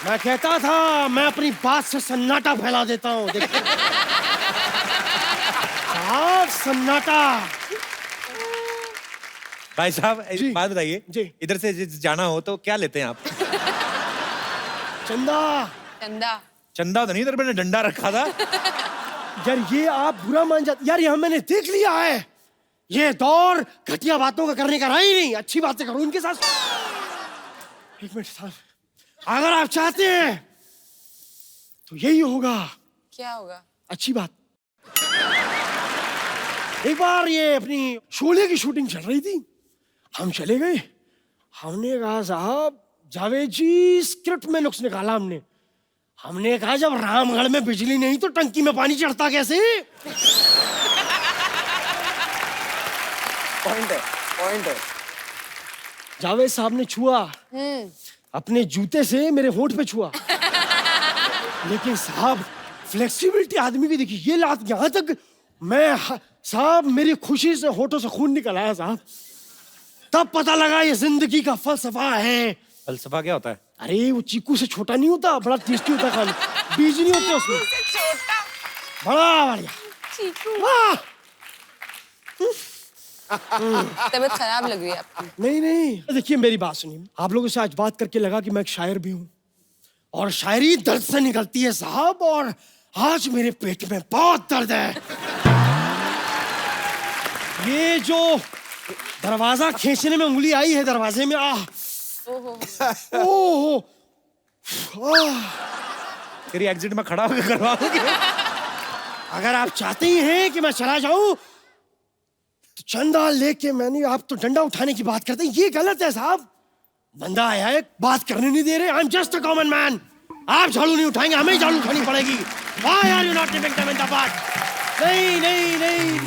मैं कहता था मैं अपनी बात से सन्नाटा फैला देता हूँ, देखो साहब, सन्नाटा। भाई साहब एक बात बताइए, जी। इधर से जाना हो तो क्या लेते हैं आप? चंदा। चंदा। चंदा तो नहीं, इधर मैंने डंडा रखा था। यार ये आप बुरा मान जाते यार, ये मैंने देख लिया है। ये दौर घटिया बातों का करने का रहा ही नहीं, अच्छी बातें करो इनके साथ। एक मिनट साहब, अगर आप चाहते हैं तो यही होगा। क्या होगा? अच्छी बात। एक बार ये अपनी शोले की शूटिंग चल रही थी, हम चले गए। हमने कहा साहब जावेद जी स्क्रिप्ट में नुक्स निकाला हमने कहा जब रामगढ़ में बिजली नहीं तो टंकी में पानी चढ़ता कैसे? पॉइंट है। जावेद साहब ने छुआ, अपने जूते से मेरे होंठ पे छुआ। लेकिन साहब फ्लेक्सिबिलिटी आदमी की दिखी, ये लात यहां तक साहब मेरी खुशी से होठों से खून निकल आया साहब। तब पता लगा ये जिंदगी का फलसफा है। फलसफा क्या होता है? अरे वो चीकू से छोटा नहीं होता, बड़ा टेस्टी होता है, खाने बीज नहीं होते उसमें। छोटा। बड़ा बढ़िया चीकू। वाह। तबीयत खराब लग रही है आपकी। नहीं, देखिए मेरी बात सुनिए। आप लोगों से आज बात करके लगा कि मैं एक शायर भी हूँ, और शायरी दर्द से निकलती है साहब। और आज मेरे पेट में बहुत दर्द है। ये जो दरवाजा खींचने में उंगली आई है दरवाजे में, ओहो, तेरी एग्जिट में खड़ा होकर करवा दोगे? अगर आप चाहते ही हैं कि मैं चला जाऊं तो चंदा लेके मैंने, आप तो डंडा उठाने की बात करते हैं, ये गलत है साहब। बंदा आया है, बात करने नहीं दे रहे। I am just a common man. आप झाड़ू नहीं उठाएंगे, हमें झाड़ू उठानी पड़ेगी। Why are you not giving them in the butt? नहीं।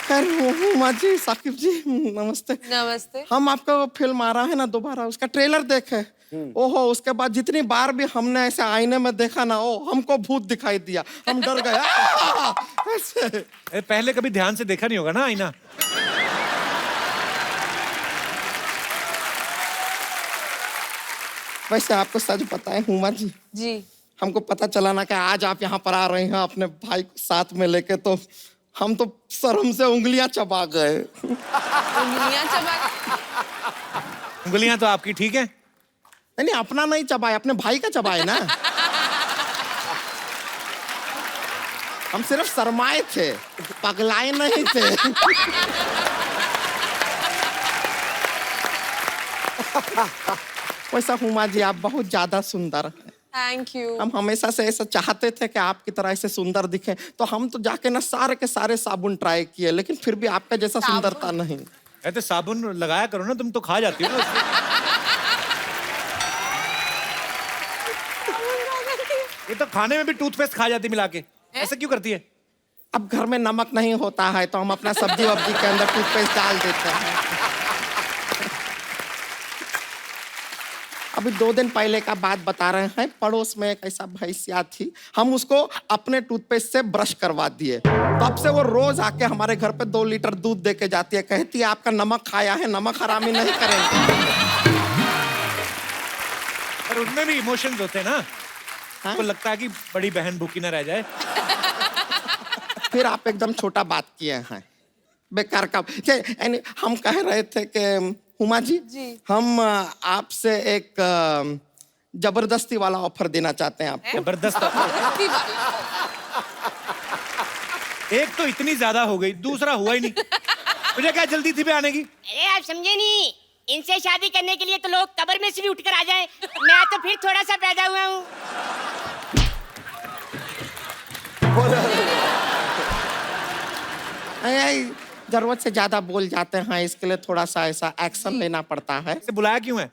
खैर हुमा जी, साकिब जी नमस्ते। नमस्ते। हम आपका फिल्म आ रहा है ना दोबारा, उसका ट्रेलर देखे। ओहो, उसके बाद जितनी बार भी हमने ऐसे आईने में देखा ना, हमको भूत दिखाई दिया, हम डर गए। ऐसे पहले कभी ध्यान से देखा नहीं होगा ना आईना। वैसे आपको सच पता है हुमा जी, हमको पता चला ना कि आज आप यहाँ पर आ रहे हैं अपने भाई को साथ में लेके, तो हम तो शर्म से उंगलियां चबा गए। उंगलियां तो आपकी ठीक है। नहीं, अपना नहीं चबाए, अपने भाई का चबाए ना। हम सिर्फ शर्माए थे, पगलाए नहीं थे। वैसा हुमा जी आप बहुत ज्यादा सुंदर हैं। Thank you. हम हमेशा से ऐसा चाहते थे कि आपकी तरह ऐसे सुंदर दिखे, तो हम तो जाके ना सारे के सारे साबुन ट्राई किए, लेकिन फिर भी आपका जैसा सुंदरता नहीं। ऐसे साबुन लगाया करो ना, तुम तो खा जाती हो ना उसको। ये तो खाने में भी टूथपेस्ट खा जाती मिला के, ऐसे क्यों करती है? अब घर में नमक नहीं होता है तो हम अपना सब्जी वब्जी के अंदर टूथपेस्ट डाल देते हैं। अभी 2 दिन पहले का बात बता रहे हैं, पड़ोस में एक ऐसा भैंसिया थी, हम उसको अपने टूथपेस्ट से ब्रश करवा दिए। तब से वो रोज आके हमारे घर पे 2 लीटर दूध दे के जाती है, कहती है आपका नमक खाया है, नमक हरामी नहीं करेंगे। और उनमें भी इमोशंस होते हैं ना, आपको लगता है कि बड़ी बहन भूखी ना रह जाए। फिर आप एकदम छोटा बात किए हैं, बेकार का। हम कह रहे थे कि हुमा जी, हम आपसे एक जबरदस्ती वाला ऑफर देना चाहते हैं आपको। जबरदस्त? एक तो इतनी ज्यादा हो गई, दूसरा हुआ ही नहीं। मुझे क्या जल्दी थी पे आने की? अरे आप समझे नहीं, इनसे शादी करने के लिए तो लोग कब्र में से भी उठकर आ जाएं। मैं तो फिर थोड़ा सा पैदा हुआ हूँ। नहीं, जरूरत से ज्यादा बोल जाते हैं, इसके लिए थोड़ा सा ऐसा एक्शन लेना पड़ता है। इसे बुलाया क्यों है?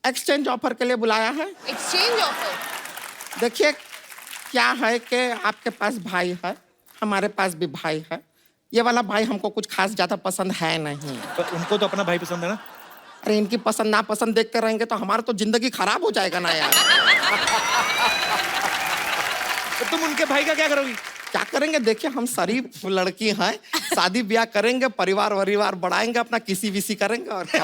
एक्सचेंज ऑफर के लिए बुलाया है। Exchange offer? देखिए क्या है कि आपके पास भाई है, हमारे पास भी भाई है। ये वाला भाई हमको कुछ खास ज्यादा पसंद है नहीं। तो उनको तो अपना भाई पसंद है ना? अरे इनकी पसंद नापसंद देखते रहेंगे तो हमारा तो जिंदगी खराब हो जाएगा ना यार। तो तुम उनके भाई का क्या करोगी? क्या करेंगे, देखिए हम शरीफ लड़की हैं, शादी ब्याह करेंगे, परिवार वरिवार बढ़ाएंगे, अपना किसी विसी करेंगे और क्या।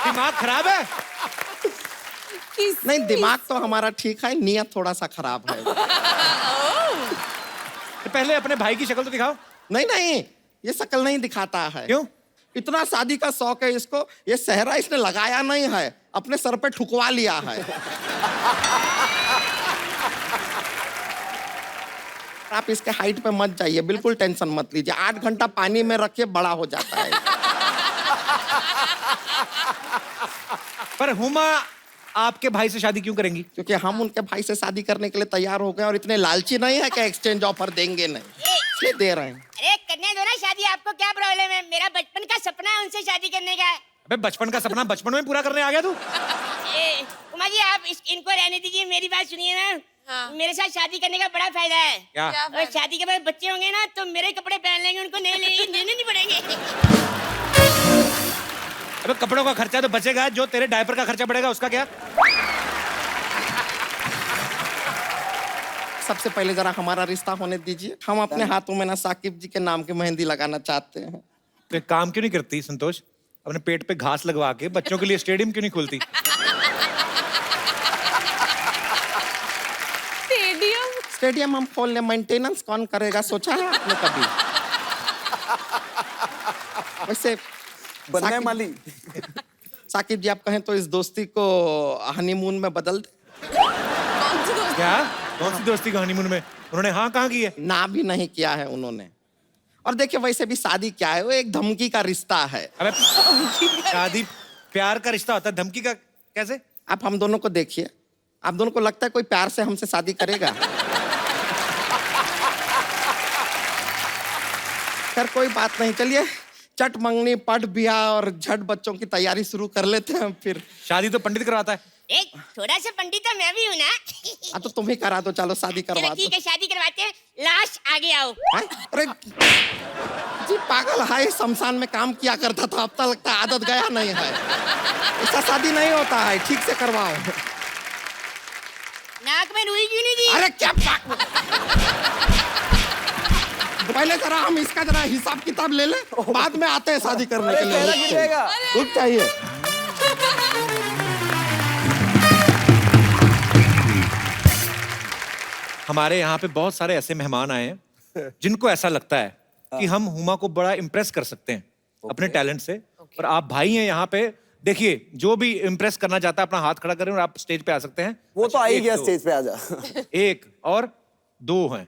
दिमाग खराब है? नहीं, दिमाग तो हमारा ठीक है, नियत थोड़ा सा खराब है। तो पहले अपने भाई की शक्ल तो दिखाओ। नहीं नहीं, ये शक्ल नहीं दिखाता है। क्यों? इतना शादी का शौक है इसको, ये सेहरा इसने लगाया नहीं है, अपने सर पे ठुकवा लिया है। आप इसके हाइट पे मत जाइए, बिल्कुल टेंशन मत लीजिए, 8 घंटा पानी में रखिए, बड़ा हो जाता है। पर हुमा आपके भाई से शादी क्यों करेंगी? क्योंकि हम उनके भाई से शादी करने के लिए तैयार हो गए और इतने लालची नहीं है कि एक्सचेंज ऑफर देंगे नहीं, इसलिए दे रहे हैं। अरे करने दो ना शादी, आपको क्या प्रॉब्लम है? मेरा बचपन का सपना है उनसे शादी करने का। अबे बचपन का सपना बचपन में पूरा करने आ गया तू? उमा जी आप इनको रहने दीजिए, मेरी बात सुनिए ना। हाँ। मेरे साथ शादी करने का बड़ा फायदा है। क्या? और शादी के बाद बच्चे होंगे ना तो मेरे कपड़े पहन लेंगे, उनको लेने नहीं पड़ेंगे। अबे कपड़ों का खर्चा तो बचेगा, जो तेरे डायपर का खर्चा बढ़ेगा उसका क्या? सबसे पहले जरा हमारा रिश्ता होने दीजिए, हम अपने हाथों में ना साकिब जी के नाम की मेहंदी लगाना चाहते हैं। तो एक काम क्यों नहीं करती संतोष, अपने पेट पे घास लगवा के बच्चों के लिए स्टेडियम क्यों नहीं खोलती? स्टेडियम हम खोल ले, मेंटेनेंस कौन करेगा, सोचा है आपने कभी? वैसे बनने वाली। साकिब जी आप कहें तो इस दोस्ती को हनीमून में बदल दे। क्या? कौन सी दोस्ती का हनीमून में? उन्होंने हाँ कहाँ की है? ना भी नहीं किया है उन्होंने। और देखिए वैसे भी शादी क्या है, वो एक धमकी का रिश्ता है। अबे शादी प्यार का रिश्ता होता है, धमकी का कैसे? आप हम दोनों को देखिए, आप दोनों को लगता है कोई प्यार से हमसे शादी करेगा? खैर कोई बात नहीं, चलिए चट मंगनी पट ब्याह और झट बच्चों की तैयारी शुरू कर लेते हैं। फिर शादी तो पंडित करवाता है। एक थोड़ा सा पंडित तो मैं भी हूँ ना। तो तुम ही करा दो, चलो शादी करवा चलो दो। ठीक है, शादी करवाते हैं। लाश आगे आओ। अरे जी पागल है, शमशान में काम किया करता था, अब तक लगता है आदत गया नहीं है। ऐसा शादी नहीं होता है, ठीक से करवाओ। नाक में रुई क्यों नहीं दी? अरे क्या पहले जरा हम इसका जरा हिसाब किताब ले ले, बाद में आते हैं शादी करने के लिए। रुक चाहिए। हमारे यहाँ पे बहुत सारे ऐसे मेहमान आए हैं जिनको ऐसा लगता है कि हम हुमा को बड़ा इम्प्रेस कर सकते हैं अपने टैलेंट से। और आप भाई हैं यहाँ पे, देखिए जो भी इम्प्रेस करना चाहता है अपना हाथ खड़ा करें और आप स्टेज पे आ सकते हैं। वो तो आ ही एक गया दो। स्टेज पे, आजा। एक और दो हैं।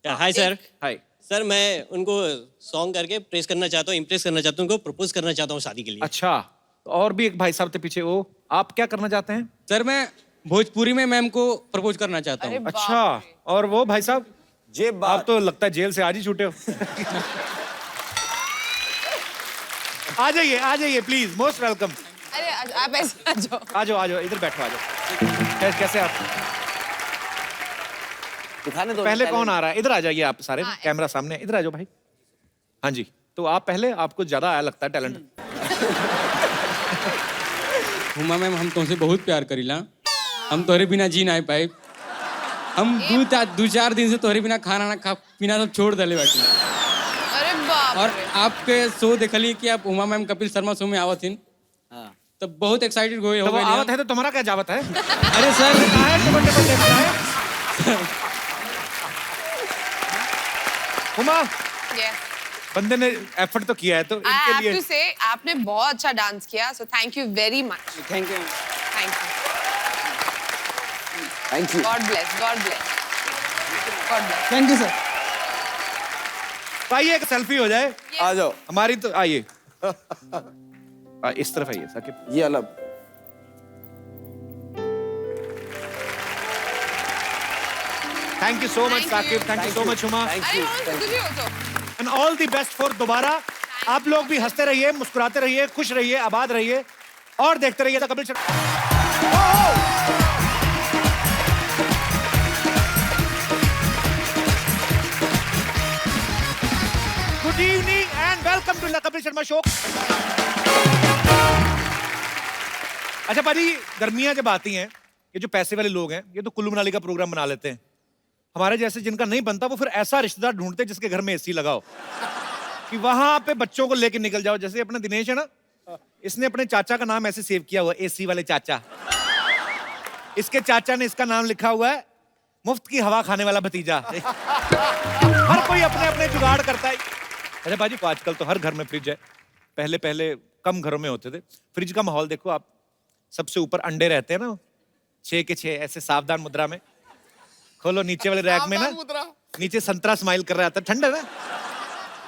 Hi sir. हाय सर मैं उनको सॉन्ग करके प्रेस करना चाहता हूँ, इम्प्रेस करना चाहता हूँ, उनको प्रपोज करना चाहता हूँ शादी के लिए। अच्छा, तो और भी एक भाई साहब थे पीछे, वो आप क्या करना चाहते हैं? सर मैं भोजपुरी में मैम को प्रपोज करना चाहता हूँ। अच्छा, और वो भाई साहब? आप तो लगता है जेल से आज ही छूटे हो। आ जाइए प्लीज, मोस्ट वेलकम। अरे आप ऐसे आ जाओ। आ जाओ इधर बैठो, आ जाओ। कैसे आप? दिखाने दो। पहले कौन आ रहा है? इधर आ जाइए आप सारे, कैमरा सामने, इधर आ जाओ भाई। हाँ जी, तो आप पहले, आपको ज्यादा आया लगता है टैलेंट। हुमा मैम हम तुमसे बहुत प्यार करीला, हम तोहरे बिना जी नहीं पाए। हम दो चार दिन से तोहरे बिना खाना ना खा पीना सब छोड़ दले बाटी। अरे बाप और रे। आपके शो देखली कि आप हुमा मैम कपिल शर्मा शो में आवत हिन, तो बहुत एक्साइटेड हो तो वो गए। आवत है तो तुम्हारा क्या जावत है? अरे सर हुमा, Yes. बंदे ने एफर्ट तो किया है, तो I इनके have लिए to say, आपने बहुत अच्छा डांस किया, so thank you very much. Thank you. Thank you. Thank you. God bless. God bless. God bless. Thank you sir. आइए एक सेल्फी हो जाए। आ जाओ। हमारी तो आइए। इस तरफ आइए साकिब। ये अलग। Thank you so much Saqib, thank you so much Huma, अरे वो तुझे भी हो तो and all the best for दोबारा। आप लोग भी हंसते रहिए, मुस्कुराते रहिए, खुश रहिए, आबाद रहिए और देखते रहिए the Kapil Sharma. Good evening and welcome to the Kapil Sharma show. अच्छा पाजी, गर्मियां जब आती हैं, ये जो पैसे वाले लोग हैं ये तो कुल्लू मनाली का प्रोग्राम बना लेते हैं। हमारे जैसे जिनका नहीं बनता वो फिर ऐसा रिश्तेदार ढूंढते हैं जिसके घर में एसी लगाओ कि वहां पे बच्चों को लेके निकल जाओ। जैसे अपना दिनेश है ना, इसने अपने चाचा का नाम ऐसे सेव किया हुआ है, एसी वाले चाचा। इसके चाचा ने इसका नाम लिखा हुआ है मुफ्त की हवा खाने वाला भतीजा। हर कोई अपने अपने जुगाड़ करता है। अच्छा बाजी, आजकल तो हर घर में फ्रिज है, पहले पहले कम घरों में होते थे। फ्रिज का माहौल देखो आप, सबसे ऊपर अंडे रहते हैं ना 6 के 6 ऐसे सावधान मुद्रा में। खोलो नीचे वाले रैक में ना, नीचे संतरा स्माइल कर रहा था, ठंड है ना।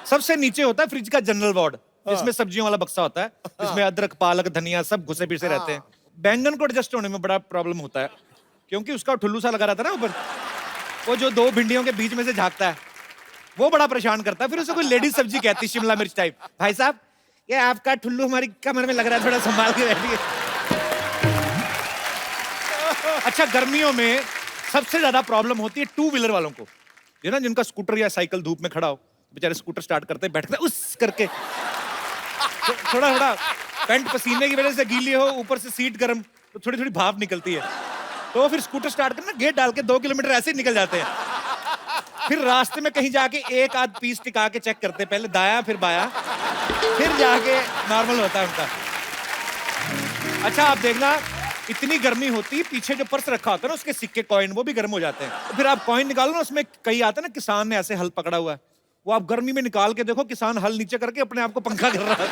सबसे नीचे होता है फ्रिज का जनरल वार्ड, जिसमें सब्जियों वाला बक्सा होता है, जिसमें अदरक पालक धनिया सब घुसे पिसे रहते हैं। बैंगन को एडजस्ट होने में बड़ा प्रॉब्लम होता है, क्योंकि उसका ठुल्लू सा लगा रहता है ना ऊपर, वो जो 2 भिंडियों के बीच में से झांकता है वो बड़ा परेशान करता है। फिर उसे कोई लेडीज सब्जी कहती है, शिमला मिर्च टाइप। भाई साहब ये आपका ठुल्लू हमारी कमर में लग रहा है, थोड़ा संभाल के बैठिए। अच्छा, गर्मियों में सबसे ज्यादा प्रॉब्लम होती है 2 व्हीलर वालों को, ये ना जिनका स्कूटर या साइकिल धूप में खड़ा हो, बेचारे स्कूटर स्टार्ट करते हैं, बैठते हैं उस करके, थोड़ा थोड़ा पैंट पसीने की वजह से गीली हो, ऊपर से सीट गर्म, तो थोड़ी थोड़ी भाप निकलती है, तो फिर स्कूटर स्टार्ट करना, गेट डाल के 2 किलोमीटर ऐसे ही निकल जाते हैं। फिर रास्ते में कहीं जाके एक आध पीस टिका के चेक करते हैं, पहले दाया फिर बाया, फिर जाके नॉर्मल होता है उनका। अच्छा आप देखना, इतनी गर्मी होती है, पीछे जो पर्स रखा होता है ना उसके सिक्के कॉइन वो भी गर्म हो जाते हैं। तो फिर आप कॉइन निकालो ना, उसमें कई आते हैं ना, किसान ने ऐसे हल पकड़ा हुआ है, वो आप गर्मी में निकाल के देखो, किसान हल नीचे करके अपने आप को पंखा कर रहा है।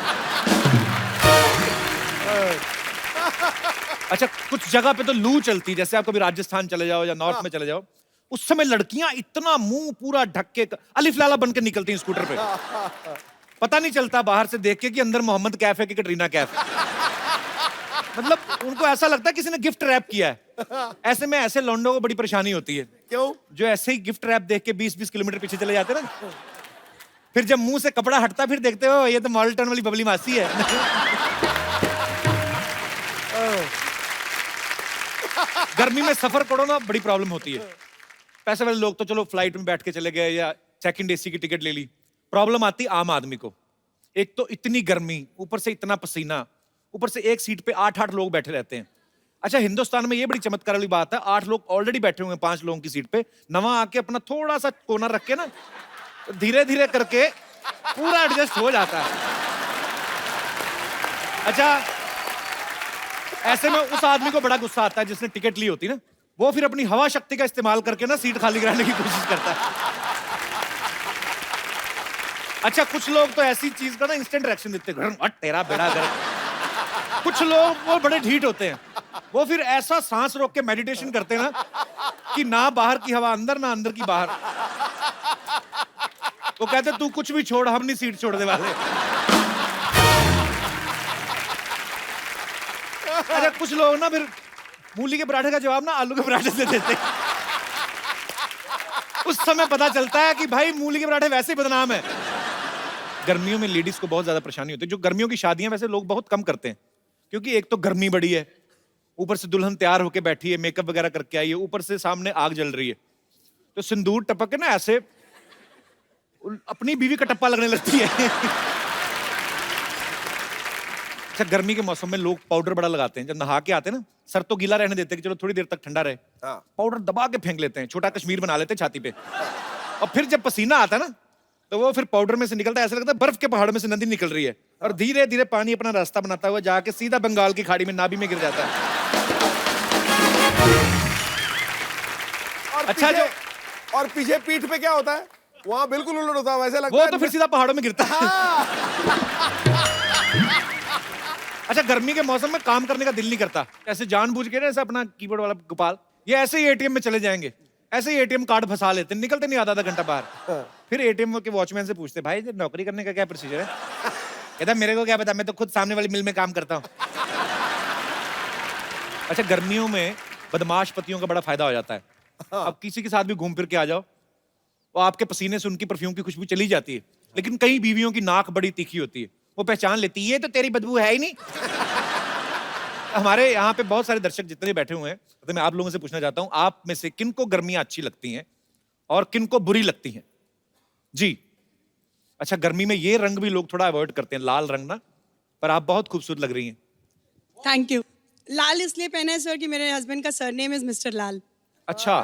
अच्छा, कुछ जगह पे तो लू चलती है, जैसे आप कभी राजस्थान चले जाओ या नॉर्थ में चले जाओ, उस समय लड़कियां इतना मुंह पूरा ढक के अलिफ लाला बन के निकलती हैं स्कूटर पे। पता नहीं चलता बाहर से देख के कि अंदर मोहम्मद कैफ है कि कटरीना कैफ। मतलब उनको ऐसा लगता है किसी ने गिफ्ट रैप किया है। ऐसे में ऐसे लौंडों को बड़ी परेशानी होती है। क्यों? जो ऐसे ही गिफ्ट रैप देख के 20-20 किलोमीटर पीछे चले जाते हैं ना, फिर जब मुंह से कपड़ा हटता फिर देखते हो ये तो मॉडल टाउन वाली बबली मासी है। गर्मी में सफर करो ना, बड़ी प्रॉब्लम होती है। पैसे वाले लोग तो चलो फ्लाइट में बैठ के चले गए या सेकंड एसी की टिकट ले ली। प्रॉब्लम आती आम आदमी को, एक तो इतनी गर्मी, ऊपर से इतना पसीना, ऊपर से एक सीट पे 8-8 लोग बैठे रहते हैं। अच्छा, हिंदुस्तान में ये बड़ी चमत्कार वाली बात है, 8 लोग ऑलरेडी बैठे हुए हैं 5 लोगों की सीट पे, नवा आके अपना थोड़ा सा कोना रख के ना धीरे धीरे करके पूरा एडजस्ट हो जाता है। अच्छा, ऐसे में उस आदमी को बड़ा गुस्सा आता है जिसने टिकट ली होती ना, वो फिर अपनी हवा शक्ति का इस्तेमाल करके ना सीट खाली कराने की कोशिश करता है। अच्छा, कुछ लोग तो ऐसी चीज का ना इंस्टेंट रिएक्शन देते हैं, हट तेरा बेड़ा गर्क। कुछ लोग वो बड़े ढीठ होते हैं, वो फिर ऐसा सांस रोक के मेडिटेशन करते हैं ना कि ना बाहर की हवा अंदर ना अंदर की बाहर। वो कहते तू कुछ भी छोड़, हम नहीं सीट छोड़ने वाले। अच्छा, कुछ लोग ना फिर मूली के पराठे का जवाब ना आलू के पराठे से देते। उस समय पता चलता है कि भाई मूली के पराठे वैसे ही बदनाम है। गर्मियों में लेडीज को बहुत ज्यादा परेशानी होती है। जो गर्मियों की शादियां वैसे लोग बहुत कम करते हैं, क्योंकि एक तो गर्मी बड़ी है, ऊपर से दुल्हन तैयार होके बैठी है, मेकअप वगैरह करके आई है, ऊपर से सामने आग जल रही है, तो सिंदूर टपक के ना ऐसे अपनी बीवी का टप्पा लगने लगती है। अच्छा, गर्मी के मौसम में लोग पाउडर बड़ा लगाते हैं। जब नहा के आते हैं ना, सर तो गीला रहने देते हैं कि चलो थोड़ी देर तक ठंडा रहे, पाउडर दबा के फेंक लेते हैं, छोटा कश्मीर बना लेते हैं छाती पे। और फिर जब पसीना आता है ना, तो वो फिर पाउडर में से निकलता है, ऐसा लगता है बर्फ के पहाड़ में से नदी निकल रही है, और धीरे धीरे पानी अपना रास्ता बनाता हुआ जाके सीधा बंगाल की खाड़ी में नाभि में गिर जाता है। अच्छा, जो और पीछे पीठ पे क्या होता है, वहां बिल्कुल उलट होता है, वैसे लगता है वो तो फिर सीधा पहाड़ों में गिरता है। अच्छा, गर्मी के मौसम में काम करने का दिल नहीं करता, ऐसे जानबूझ के ना, ऐसे अपना कीबोर्ड वाला गोपाल ये ऐसे ही एटीएम में चले जाएंगे, ऐसे ही एटीएम कार्ड फंसा लेते, निकलते नहीं आधा घंटा बाहर। फिर एटीएम के वॉचमैन से पूछते, भाई नौकरी करने का क्या प्रोसीजर है? कहता मेरे को क्या पता, मैं तो खुद सामने वाली मिल में काम करता हूँ। अच्छा, गर्मियों में बदमाश पतियों का बड़ा फायदा हो जाता है। अब किसी के साथ भी घूम फिर के आ जाओ, वो आपके पसीने से उनकी परफ्यूम की खुशबू चली जाती है। लेकिन कई बीवियों की नाक बड़ी तीखी होती है, वो पहचान लेती है ये तो तेरी बदबू है ही नहीं। हमारे यहाँ पे बहुत सारे दर्शक जितने बैठे हुए हैं, तो मैं आप लोगों से पूछना चाहता हूँ, आप में से किन को गर्मियां अच्छी लगती हैं और किन को बुरी लगती हैं? जी अच्छा, गर्मी में ये रंग भी लोग थोड़ा अवॉइड करते हैं, लाल रंग ना, पर आप बहुत खूबसूरत लग रही हैं। Thank you. लाल इसलिए पहना है सर कि मेरे हस्बैंड का सरनेम इज मिस्टर लाल। अच्छा